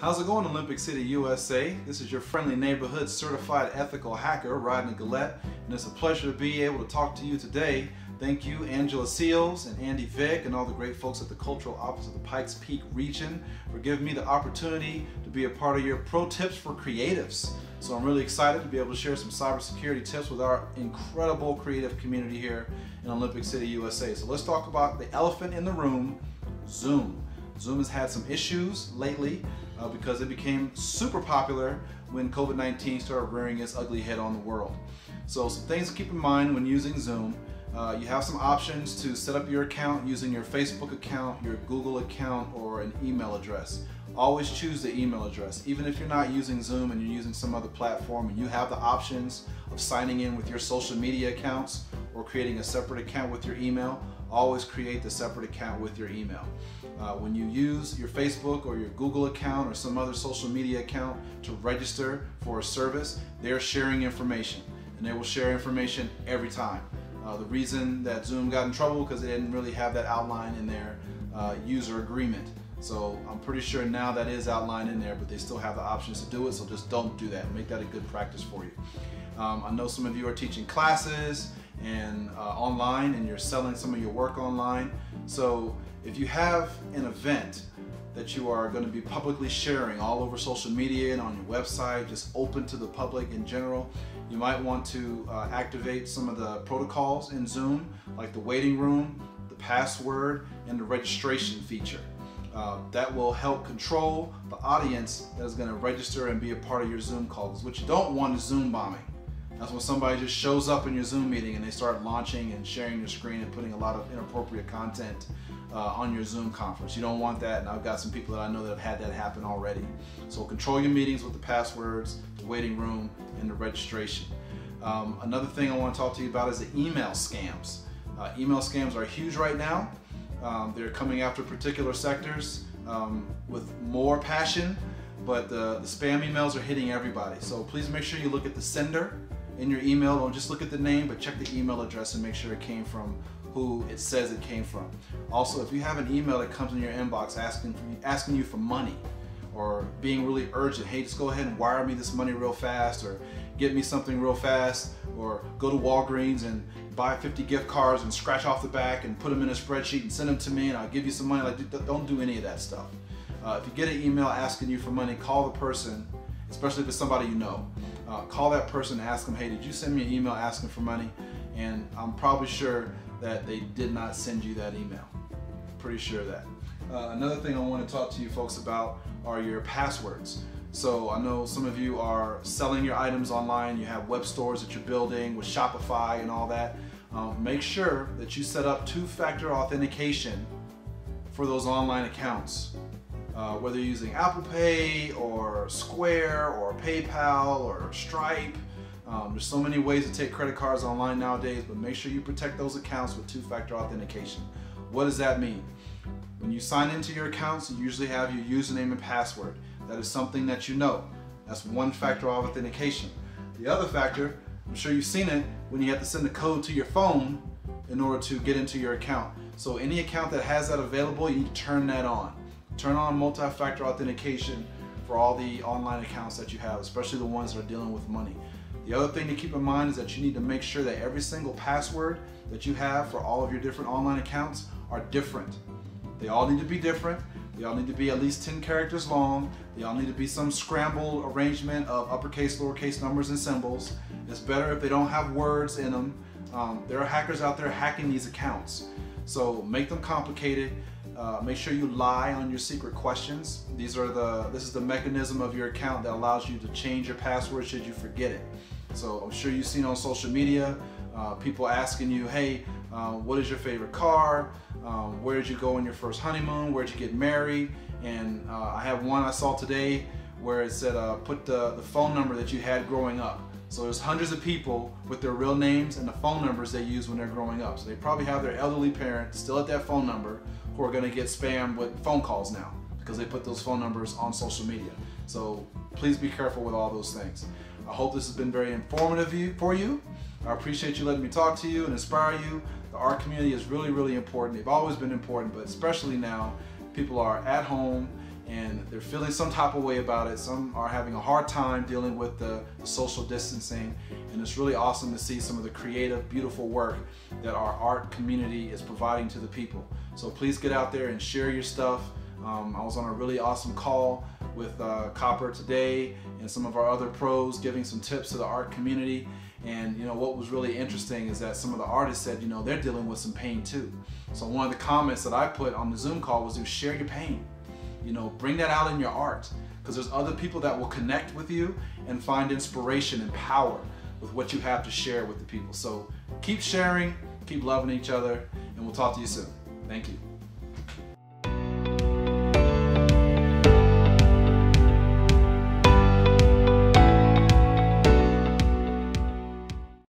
How's it going, Olympic City, USA? This is your friendly neighborhood certified ethical hacker, Rodney Gillette, and it's a pleasure to be able to talk to you today. Thank you, Angela Seals and Andy Vick and all the great folks at the Cultural Office of the Pikes Peak region for giving me the opportunity to be a part of your pro tips for creatives. So I'm really excited to be able to share some cybersecurity tips with our incredible creative community here in Olympic City, USA. So let's talk about the elephant in the room, Zoom. Zoom has had some issues lately because it became super popular when COVID-19 started rearing its ugly head on the world. So some things to keep in mind when using Zoom. You have some options to set up your account using your Facebook account, your Google account, or an email address. Always choose the email address. Even if you're not using Zoom and you're using some other platform and you have the options of signing in with your social media accounts or creating a separate account with your email, always create the separate account with your email. When you use your Facebook or your Google account or some other social media account to register for a service, they're sharing information, and they will share information every time. The reason that Zoom got in trouble because they didn't really have that outline in their user agreement. So I'm pretty sure now that is outlined in there, but they still have the options to do it, so just don't do that. Make that a good practice for you. I know some of you are teaching classes and online, and you're selling some of your work online. So if you have an event that you are going to be publicly sharing all over social media and on your website, just open to the public in general, you might want to activate some of the protocols in Zoom, like the waiting room, the password, and the registration feature. That will help control the audience that is going to register and be a part of your Zoom calls. What you don't want is Zoom bombing. That's when somebody just shows up in your Zoom meeting and they start launching and sharing your screen and putting a lot of inappropriate content on your Zoom conference. You don't want that, and I've got some people that I know that have had that happen already. So control your meetings with the passwords, the waiting room, and the registration. Another thing I want to talk to you about is the email scams. Email scams are huge right now. They're coming after particular sectors with more passion, but the spam emails are hitting everybody. So please make sure you look at the sender in your email. Don't just look at the name, but check the email address and make sure it came from who it says it came from. Also, if you have an email that comes in your inbox asking you for money, or being really urgent, hey, just go ahead and wire me this money real fast, or get me something real fast, or go to Walgreens and buy 50 gift cards and scratch off the back and put them in a spreadsheet and send them to me and I'll give you some money. Like, don't do any of that stuff. If you get an email asking you for money, call the person, especially if it's somebody you know. Call that person and ask them, hey, did you send me an email asking for money? And I'm probably sure that they did not send you that email. Pretty sure of that. Another thing I want to talk to you folks about are your passwords. So I know some of you are selling your items online. You have web stores that you're building with Shopify and all that. Make sure that you set up two-factor authentication for those online accounts. Whether you're using Apple Pay or Square or PayPal or Stripe. There's so many ways to take credit cards online nowadays, but make sure you protect those accounts with two-factor authentication. What does that mean? When you sign into your accounts, you usually have your username and password. That is something that you know. That's one-factor authentication. The other factor, I'm sure you've seen it, when you have to send a code to your phone in order to get into your account. So any account that has that available, you need to turn that on. Turn on multi-factor authentication for all the online accounts that you have, especially the ones that are dealing with money. The other thing to keep in mind is that you need to make sure that every single password that you have for all of your different online accounts are different. They all need to be different. They all need to be at least 10 characters long. They all need to be some scrambled arrangement of uppercase, lowercase numbers, and symbols. It's better if they don't have words in them. There are hackers out there hacking these accounts. So make them complicated. Make sure you lie on your secret questions. This is the mechanism of your account that allows you to change your password should you forget it. So I'm sure you've seen on social media people asking you, hey, what is your favorite car? Where did you go on your first honeymoon? Where did you get married? And I have one I saw today where it said put the phone number that you had growing up. So there's hundreds of people with their real names and the phone numbers they use when they're growing up. So they probably have their elderly parent still at that phone number who are going to get spammed with phone calls now because they put those phone numbers on social media. So please be careful with all those things. I hope this has been very informative for you. I appreciate you letting me talk to you and inspire you. The art community is really, really important. They've always been important, but especially now, people are at home and they're feeling some type of way about it. Some are having a hard time dealing with the social distancing, and it's really awesome to see some of the creative, beautiful work that our art community is providing to the people. So please get out there and share your stuff. I was on a really awesome call with Copper today and some of our other pros, giving some tips to the art community. And you know what was really interesting is that some of the artists said, you know, they're dealing with some pain too. So one of the comments that I put on the Zoom call was to share your pain. You know, bring that out in your art, because there's other people that will connect with you and find inspiration and power with what you have to share with the people. So keep sharing, keep loving each other, and we'll talk to you soon. Thank you.